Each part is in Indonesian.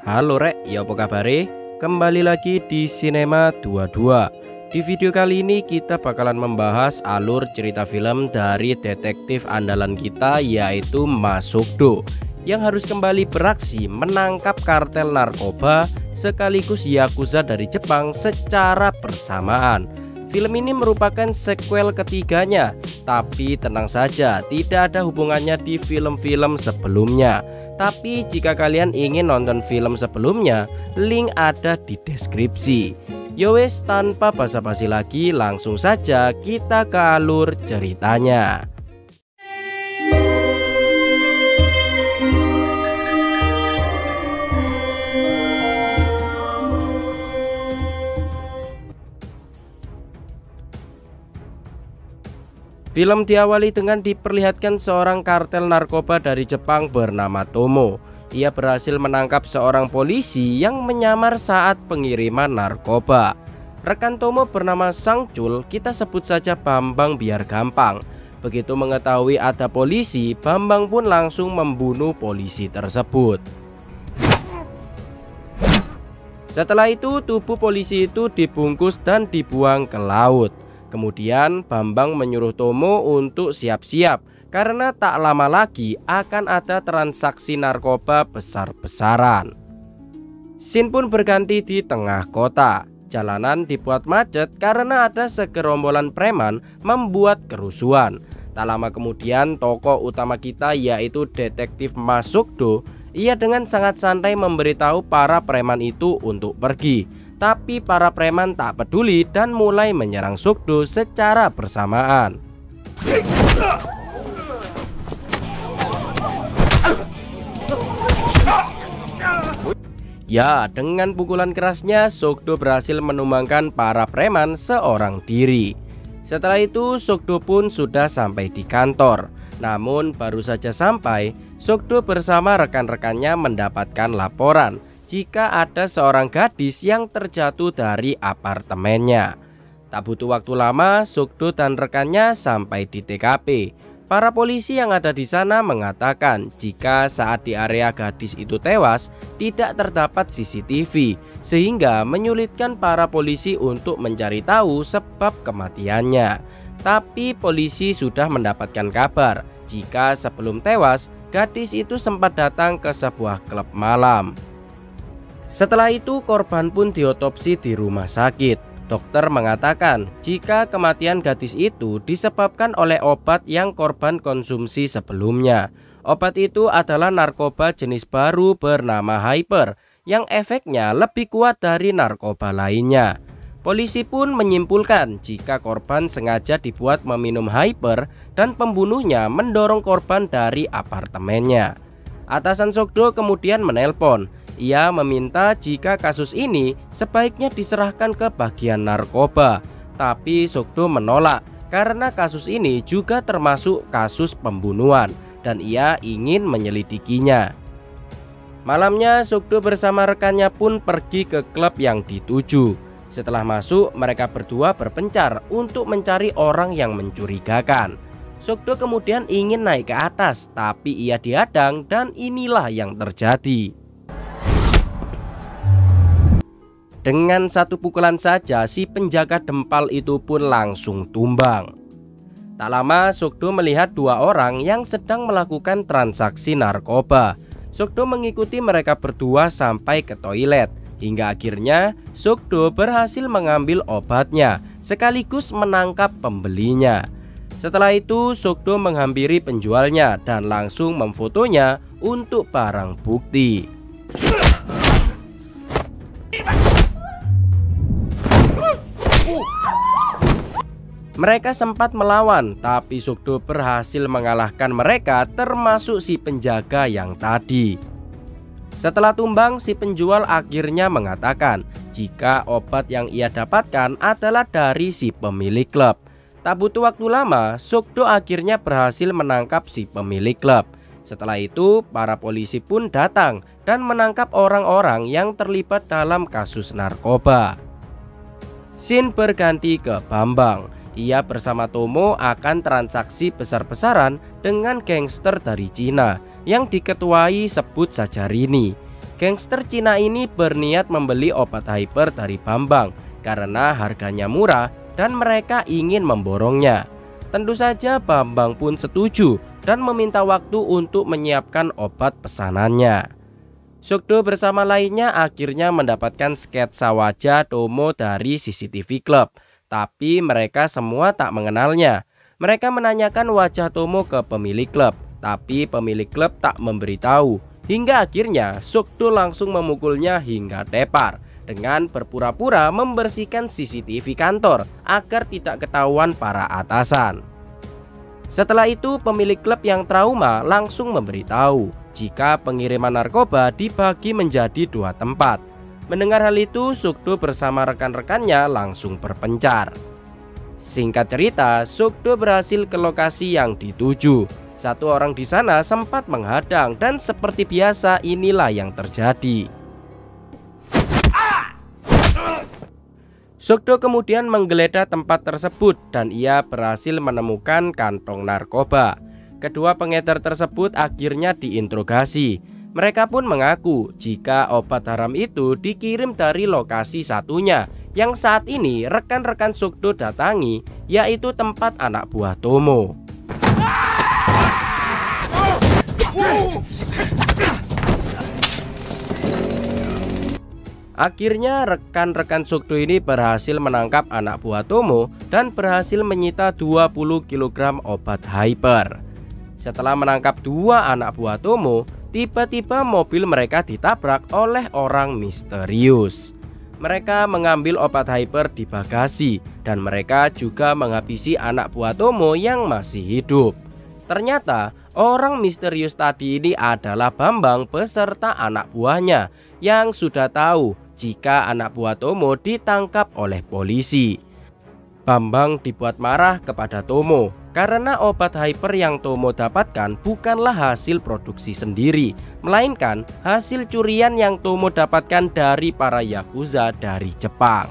Halo rek, ya apa kabare? Kembali lagi di Cinema 22. Di video kali ini kita bakalan membahas alur cerita film dari detektif andalan kita, yaitu Mas Sugdo, yang harus kembali beraksi menangkap kartel narkoba sekaligus yakuza dari Jepang secara bersamaan. Film ini merupakan sequel ketiganya, tapi tenang saja, tidak ada hubungannya di film-film sebelumnya. Tapi jika kalian ingin nonton film sebelumnya, link ada di deskripsi. Yowes, tanpa basa-basi lagi, langsung saja kita ke alur ceritanya. Film diawali dengan diperlihatkan seorang kartel narkoba dari Jepang bernama Tomo. Ia berhasil menangkap seorang polisi yang menyamar saat pengiriman narkoba. Rekan Tomo bernama Sangchul, kita sebut saja Bambang biar gampang. Begitu mengetahui ada polisi, Bambang pun langsung membunuh polisi tersebut. Setelah itu, tubuh polisi itu dibungkus dan dibuang ke laut. Kemudian Bambang menyuruh Tomo untuk siap-siap karena tak lama lagi akan ada transaksi narkoba besar-besaran. Scene pun berganti di tengah kota. Jalanan dibuat macet karena ada segerombolan preman membuat kerusuhan. Tak lama kemudian tokoh utama kita, yaitu detektif Mas Sugdo, ia dengan sangat santai memberitahu para preman itu untuk pergi. Tapi para preman tak peduli dan mulai menyerang Sugdo secara bersamaan. Ya, dengan pukulan kerasnya Sugdo berhasil menumbangkan para preman seorang diri. Setelah itu Sugdo pun sudah sampai di kantor. Namun baru saja sampai, Sugdo bersama rekan-rekannya mendapatkan laporan jika ada seorang gadis yang terjatuh dari apartemennya. Tak butuh waktu lama, Sugdo dan rekannya sampai di TKP. Para polisi yang ada di sana mengatakan jika saat di area gadis itu tewas tidak terdapat CCTV, sehingga menyulitkan para polisi untuk mencari tahu sebab kematiannya. Tapi polisi sudah mendapatkan kabar jika sebelum tewas, gadis itu sempat datang ke sebuah klub malam. Setelah itu korban pun diotopsi di rumah sakit. Dokter mengatakan jika kematian gadis itu disebabkan oleh obat yang korban konsumsi sebelumnya. Obat itu adalah narkoba jenis baru bernama Hyper yang efeknya lebih kuat dari narkoba lainnya. Polisi pun menyimpulkan jika korban sengaja dibuat meminum Hyper dan pembunuhnya mendorong korban dari apartemennya. Atasan Sugdo kemudian menelpon. Ia meminta jika kasus ini sebaiknya diserahkan ke bagian narkoba. Tapi Sugdo menolak karena kasus ini juga termasuk kasus pembunuhan dan ia ingin menyelidikinya. Malamnya Sugdo bersama rekannya pun pergi ke klub yang dituju. Setelah masuk, mereka berdua berpencar untuk mencari orang yang mencurigakan. Sugdo kemudian ingin naik ke atas, tapi ia dihadang dan inilah yang terjadi. Dengan satu pukulan saja, si penjaga dempal itu pun langsung tumbang. Tak lama Sugdo melihat dua orang yang sedang melakukan transaksi narkoba. Sugdo mengikuti mereka berdua sampai ke toilet. Hingga akhirnya Sugdo berhasil mengambil obatnya sekaligus menangkap pembelinya. Setelah itu Sugdo menghampiri penjualnya dan langsung memfotonya untuk barang bukti. Mereka sempat melawan, tapi Sugdo berhasil mengalahkan mereka, termasuk si penjaga yang tadi. Setelah tumbang, si penjual akhirnya mengatakan jika obat yang ia dapatkan adalah dari si pemilik klub. Tak butuh waktu lama, Sugdo akhirnya berhasil menangkap si pemilik klub. Setelah itu, para polisi pun datang dan menangkap orang-orang yang terlibat dalam kasus narkoba. Scene berganti ke Bambang. Ia bersama Tomo akan transaksi besar-besaran dengan gangster dari Cina yang diketuai sebut saja Rini. Gangster Cina ini berniat membeli obat hyper dari Bambang karena harganya murah dan mereka ingin memborongnya. Tentu saja Bambang pun setuju dan meminta waktu untuk menyiapkan obat pesanannya. Sukdo bersama lainnya akhirnya mendapatkan sketsa wajah Tomo dari CCTV Club, tapi mereka semua tak mengenalnya. Mereka menanyakan wajah Tomo ke pemilik klub, tapi pemilik klub tak memberitahu. Hingga akhirnya Sukdo langsung memukulnya hingga tepar dengan berpura-pura membersihkan CCTV kantor agar tidak ketahuan para atasan. Setelah itu pemilik klub yang trauma langsung memberitahu jika pengiriman narkoba dibagi menjadi 2 tempat. Mendengar hal itu, Sukdo bersama rekan-rekannya langsung berpencar. Singkat cerita, Sukdo berhasil ke lokasi yang dituju. Satu orang di sana sempat menghadang dan seperti biasa inilah yang terjadi. Sukdo kemudian menggeledah tempat tersebut dan ia berhasil menemukan kantong narkoba. Kedua pengedar tersebut akhirnya diinterogasi. Mereka pun mengaku jika obat haram itu dikirim dari lokasi satunya yang saat ini rekan-rekan Sukdo datangi, yaitu tempat anak buah Tomo. Akhirnya rekan-rekan Sukdo ini berhasil menangkap anak buah Tomo dan berhasil menyita 20 kg obat hyper. Setelah menangkap 2 anak buah Tomo, tiba-tiba mobil mereka ditabrak oleh orang misterius. Mereka mengambil obat hyper di bagasi dan mereka juga menghabisi anak buah Tomo yang masih hidup. Ternyata orang misterius tadi ini adalah Bambang beserta anak buahnya yang sudah tahu jika anak buah Tomo ditangkap oleh polisi. Bambang dibuat marah kepada Tomo karena obat hyper yang Tomo dapatkan bukanlah hasil produksi sendiri, melainkan hasil curian yang Tomo dapatkan dari para yakuza dari Jepang.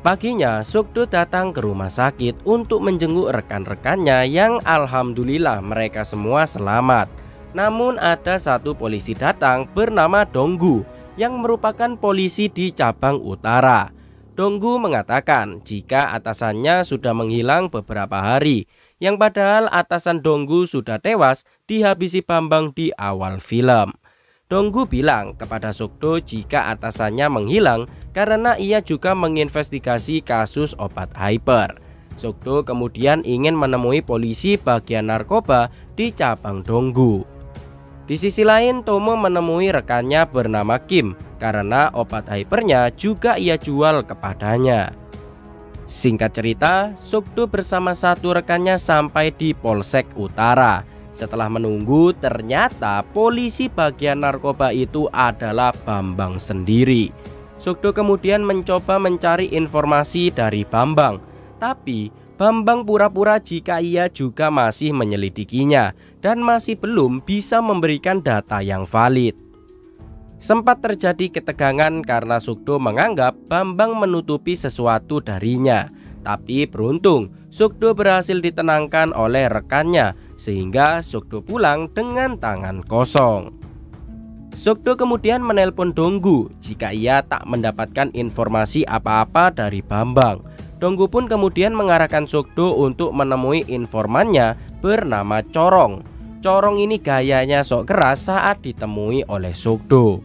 Paginya, Sukdo datang ke rumah sakit untuk menjenguk rekan-rekannya yang alhamdulillah mereka semua selamat. Namun ada satu polisi datang bernama Donggu yang merupakan polisi di cabang utara. Donggu mengatakan jika atasannya sudah menghilang beberapa hari, yang padahal atasan Donggu sudah tewas dihabisi Bambang di awal film. Donggu bilang kepada Sukdo jika atasannya menghilang karena ia juga menginvestigasi kasus obat hyper. Sukdo kemudian ingin menemui polisi bagian narkoba di cabang Donggu. Di sisi lain, Tomo menemui rekannya bernama Kim karena obat hypernya juga ia jual kepadanya. Singkat cerita, Sukdo bersama satu rekannya sampai di Polsek Utara. Setelah menunggu, ternyata polisi bagian narkoba itu adalah Bambang sendiri. Sukdo kemudian mencoba mencari informasi dari Bambang, tapi Bambang pura-pura jika ia juga masih menyelidikinya dan masih belum bisa memberikan data yang valid. Sempat terjadi ketegangan karena Sukdo menganggap Bambang menutupi sesuatu darinya. Tapi beruntung Sukdo berhasil ditenangkan oleh rekannya sehingga Sukdo pulang dengan tangan kosong. Sukdo kemudian menelpon Donggu jika ia tak mendapatkan informasi apa-apa dari Bambang. Donggu pun kemudian mengarahkan Sukdo untuk menemui informannya bernama Corong. Corong ini gayanya sok keras saat ditemui oleh Sukdo.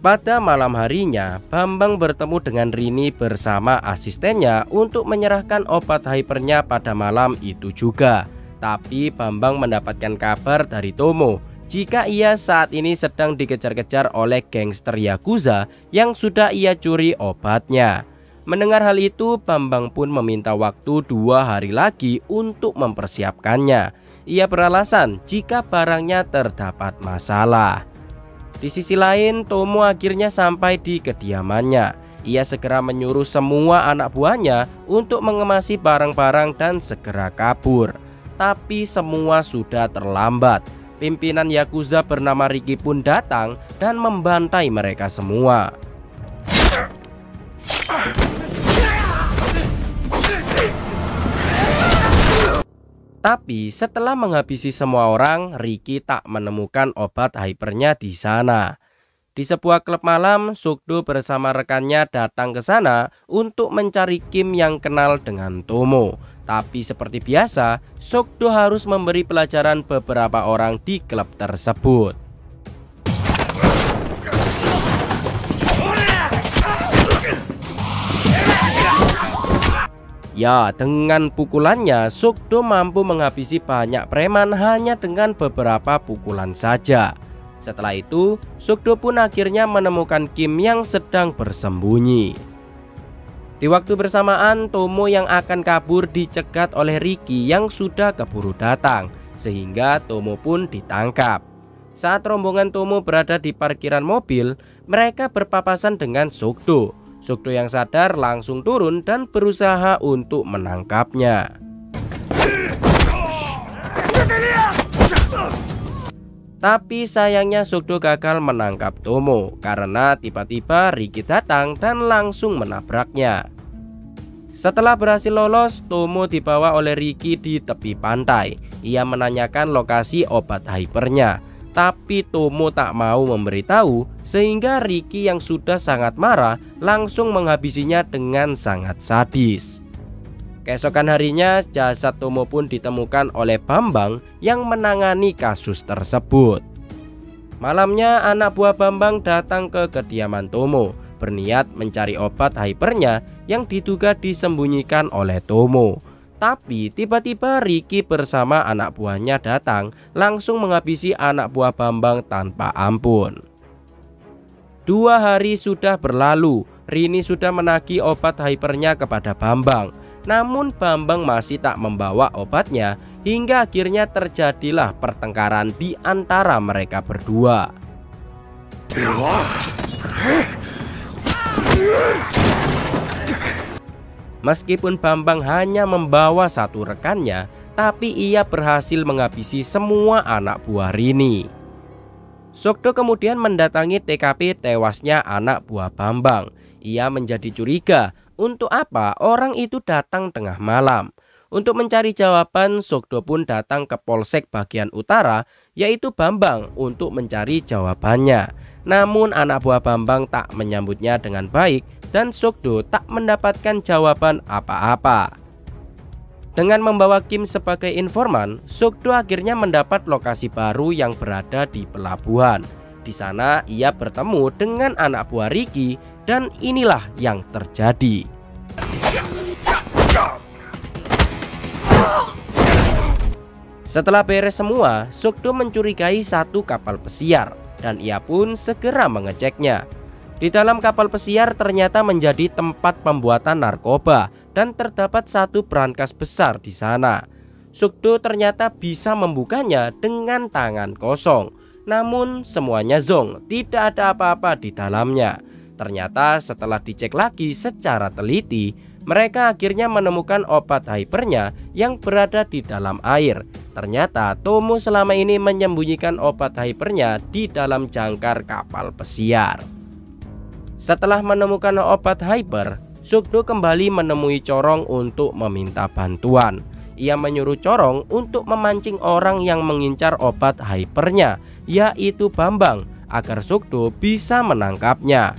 Pada malam harinya, Bambang bertemu dengan Rini bersama asistennya untuk menyerahkan obat hypernya pada malam itu juga. Tapi Bambang mendapatkan kabar dari Tomo jika ia saat ini sedang dikejar-kejar oleh gangster yakuza yang sudah ia curi obatnya. Mendengar hal itu, Bambang pun meminta waktu 2 hari lagi untuk mempersiapkannya. Ia beralasan jika barangnya terdapat masalah. Di sisi lain, Tomo akhirnya sampai di kediamannya. Ia segera menyuruh semua anak buahnya untuk mengemasi barang-barang dan segera kabur. Tapi semua sudah terlambat. Pimpinan yakuza bernama Riki pun datang dan membantai mereka semua. Tapi setelah menghabisi semua orang, Ricky tak menemukan obat hypernya di sana. Di sebuah klub malam, Sukdo bersama rekannya datang ke sana untuk mencari Kim yang kenal dengan Tomo. Tapi seperti biasa, Sukdo harus memberi pelajaran beberapa orang di klub tersebut. Ya, dengan pukulannya, Sukdo mampu menghabisi banyak preman hanya dengan beberapa pukulan saja. Setelah itu, Sukdo pun akhirnya menemukan Kim yang sedang bersembunyi. Di waktu bersamaan, Tomo yang akan kabur dicegat oleh Ricky yang sudah keburu datang, sehingga Tomo pun ditangkap. Saat rombongan Tomo berada di parkiran mobil, mereka berpapasan dengan Sukdo. Sukdo yang sadar langsung turun dan berusaha untuk menangkapnya. Tapi sayangnya Sukdo gagal menangkap Tomo karena tiba-tiba Ricky datang dan langsung menabraknya. Setelah berhasil lolos, Tomo dibawa oleh Ricky di tepi pantai. Ia menanyakan lokasi obat hypernya, tapi Tomo tak mau memberitahu, sehingga Ricky yang sudah sangat marah langsung menghabisinya dengan sangat sadis. Keesokan harinya, jasad Tomo pun ditemukan oleh Bambang yang menangani kasus tersebut. Malamnya, anak buah Bambang datang ke kediaman Tomo, berniat mencari obat hypernya yang diduga disembunyikan oleh Tomo. Tapi tiba-tiba Ricky bersama anak buahnya datang, langsung menghabisi anak buah Bambang tanpa ampun. 2 hari sudah berlalu, Rini sudah menagih obat hypernya kepada Bambang. Namun Bambang masih tak membawa obatnya, hingga akhirnya terjadilah pertengkaran di antara mereka berdua. Meskipun Bambang hanya membawa 1 rekannya, tapi ia berhasil menghabisi semua anak buah Rini. Sukdo kemudian mendatangi TKP tewasnya anak buah Bambang. Ia menjadi curiga, untuk apa orang itu datang tengah malam. Untuk mencari jawaban, Sukdo pun datang ke Polsek bagian utara, yaitu Bambang, untuk mencari jawabannya. Namun anak buah Bambang tak menyambutnya dengan baik, dan Sukdo tak mendapatkan jawaban apa-apa. Dengan membawa Kim sebagai informan, Sukdo akhirnya mendapat lokasi baru yang berada di pelabuhan. Di sana ia bertemu dengan anak buah Ricky, dan inilah yang terjadi. Setelah beres semua, Sukdo mencurigai 1 kapal pesiar, dan ia pun segera mengeceknya. Di dalam kapal pesiar ternyata menjadi tempat pembuatan narkoba, dan terdapat 1 brankas besar di sana. Sukdo ternyata bisa membukanya dengan tangan kosong. Namun semuanya zonk, tidak ada apa-apa di dalamnya. Ternyata setelah dicek lagi secara teliti, mereka akhirnya menemukan obat hypernya yang berada di dalam air. Ternyata Tomo selama ini menyembunyikan obat hypernya di dalam jangkar kapal pesiar. Setelah menemukan obat hyper, Sukdo kembali menemui Corong untuk meminta bantuan. Ia menyuruh Corong untuk memancing orang yang mengincar obat hypernya, yaitu Bambang, agar Sukdo bisa menangkapnya.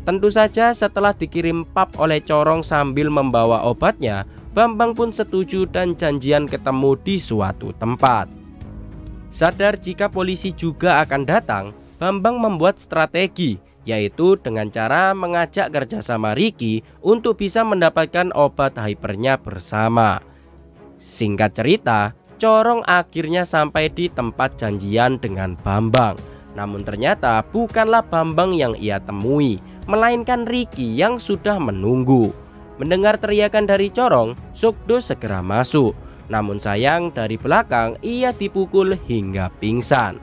Tentu saja setelah dikirim pap oleh Corong sambil membawa obatnya, Bambang pun setuju dan janjian ketemu di suatu tempat. Sadar jika polisi juga akan datang, Bambang membuat strategi, yaitu dengan cara mengajak kerjasama Ricky untuk bisa mendapatkan obat hypernya bersama. Singkat cerita, Corong akhirnya sampai di tempat janjian dengan Bambang. Namun ternyata bukanlah Bambang yang ia temui, melainkan Ricky yang sudah menunggu. Mendengar teriakan dari Corong, Sukdo segera masuk. Namun sayang dari belakang ia dipukul hingga pingsan.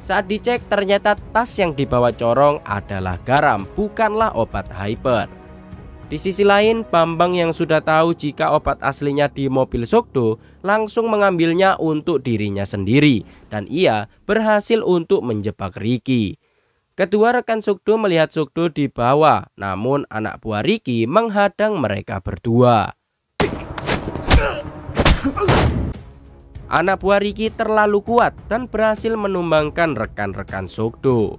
Saat dicek ternyata tas yang dibawa Corong adalah garam, bukanlah obat hyper. Di sisi lain, Bambang yang sudah tahu jika obat aslinya di mobil Sukdo langsung mengambilnya untuk dirinya sendiri, dan ia berhasil untuk menjebak Ricky. Kedua rekan Sukdo melihat Sukdo dibawa, namun anak buah Ricky menghadang mereka berdua. Anak buah Ricky terlalu kuat dan berhasil menumbangkan rekan-rekan Sogdo.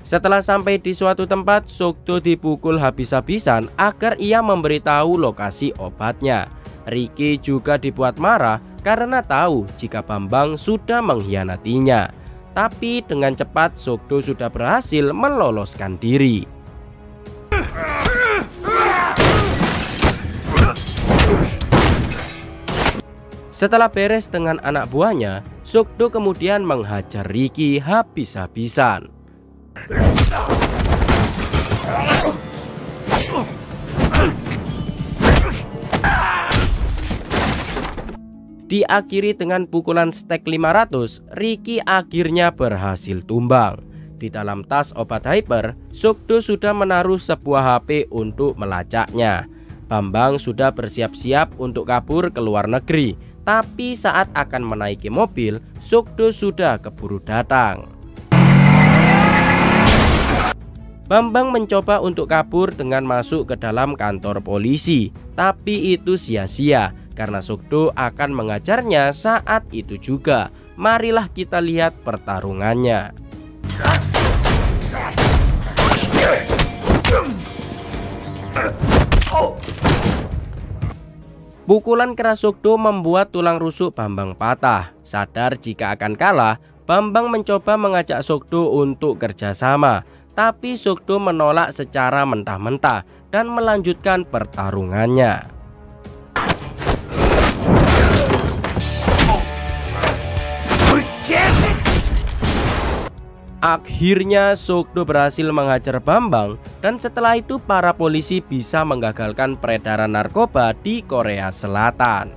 Setelah sampai di suatu tempat, Sogdo dipukul habis-habisan agar ia memberitahu lokasi obatnya. Ricky juga dibuat marah karena tahu jika Bambang sudah mengkhianatinya. Tapi dengan cepat Sogdo sudah berhasil meloloskan diri. Setelah beres dengan anak buahnya, Sogdo kemudian menghajar Ricky habis-habisan. Diakhiri dengan pukulan stek 500, Ricky akhirnya berhasil tumbang. Di dalam tas obat hyper, Sogdo sudah menaruh sebuah HP untuk melacaknya. Bambang sudah bersiap-siap untuk kabur ke luar negeri. Tapi saat akan menaiki mobil, Sogdo sudah keburu datang. Bambang mencoba untuk kabur dengan masuk ke dalam kantor polisi. Tapi itu sia-sia karena Sogdo akan mengajarnya saat itu juga. Marilah kita lihat pertarungannya. Pukulan keras Sogdo membuat tulang rusuk Bambang patah. Sadar jika akan kalah, Bambang mencoba mengajak Sogdo untuk kerjasama. Tapi Sogdo menolak secara mentah-mentah dan melanjutkan pertarungannya. Akhirnya Sogdo berhasil menghajar Bambang dan setelah itu para polisi bisa menggagalkan peredaran narkoba di Korea Selatan.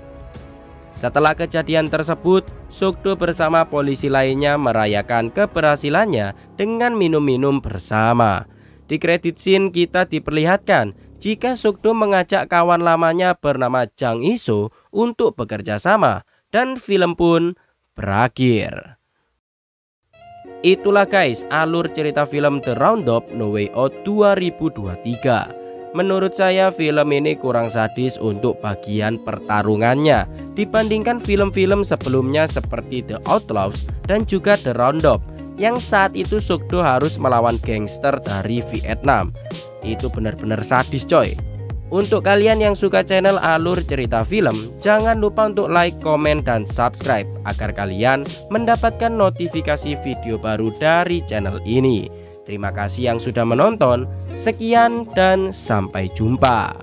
Setelah kejadian tersebut, Sogdo bersama polisi lainnya merayakan keberhasilannya dengan minum-minum bersama. Di credit scene kita diperlihatkan jika Sogdo mengajak kawan lamanya bernama Jang Iso untuk bekerja sama dan film pun berakhir. Itulah guys alur cerita film The Roundup No Way Out 2023. Menurut saya film ini kurang sadis untuk bagian pertarungannya dibandingkan film-film sebelumnya seperti The Outlaws dan juga The Roundup yang saat itu Sogdo harus melawan gangster dari Vietnam. Itu benar-benar sadis coy. Untuk kalian yang suka channel alur cerita film, jangan lupa untuk like, komen, dan subscribe agar kalian mendapatkan notifikasi video baru dari channel ini. Terima kasih yang sudah menonton. Sekian dan sampai jumpa.